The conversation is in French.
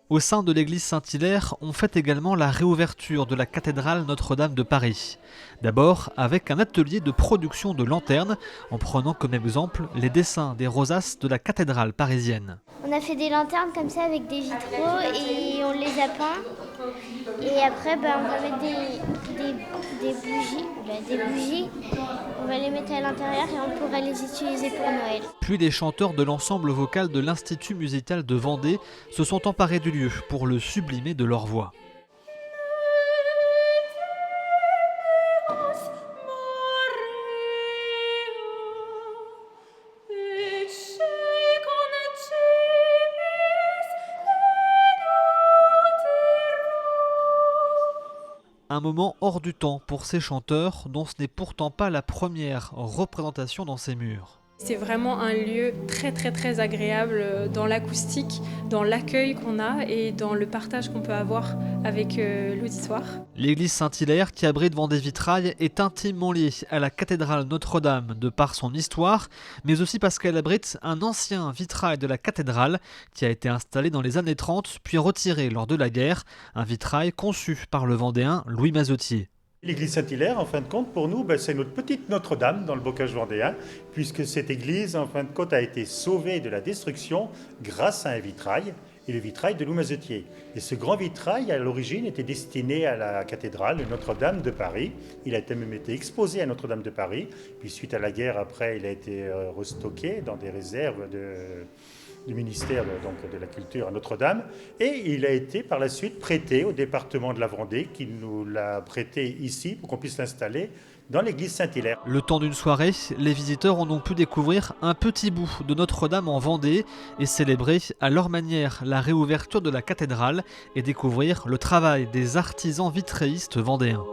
Au sein de l'église Saint-Hilaire, on fête également la réouverture de la cathédrale Notre-Dame de Paris. D'abord avec un atelier de production de lanternes, en prenant comme exemple les dessins des rosaces de la cathédrale parisienne. On a fait des lanternes comme ça avec des vitraux et on les a peints. Et après, on va mettre des bougies, on va les mettre à l'intérieur et on pourra les utiliser pour Noël. Puis les chanteurs de l'ensemble vocal de l'Institut musical de Vendée se sont emparés du lieu pour le sublimer de leur voix. Un moment hors du temps pour ces chanteurs dont ce n'est pourtant pas la première représentation dans ces murs. C'est vraiment un lieu très agréable dans l'acoustique, dans l'accueil qu'on a et dans le partage qu'on peut avoir avec l'auditoire. L'église Saint-Hilaire, qui abrite devant des vitrails, est intimement liée à la cathédrale Notre-Dame de par son histoire, mais aussi parce qu'elle abrite un ancien vitrail de la cathédrale qui a été installé dans les années 30 puis retiré lors de la guerre, un vitrail conçu par le Vendéen Louis Mazotier. L'église Saint-Hilaire, en fin de compte, pour nous, c'est notre petite Notre-Dame dans le bocage vendéen, puisque cette église, en fin de compte, a été sauvée de la destruction grâce à un vitrail, et le vitrail de Louis Mazotier. Et ce grand vitrail, à l'origine, était destiné à la cathédrale de Notre-Dame de Paris. Il a même été exposé à Notre-Dame de Paris, puis suite à la guerre, après, il a été restocké dans des réserves du ministère de la Culture à Notre-Dame, et il a été par la suite prêté au département de la Vendée, qui nous l'a prêté ici pour qu'on puisse l'installer dans l'église Saint-Hilaire. Le temps d'une soirée, les visiteurs ont donc pu découvrir un petit bout de Notre-Dame en Vendée et célébrer à leur manière la réouverture de la cathédrale et découvrir le travail des artisans vitréistes vendéens.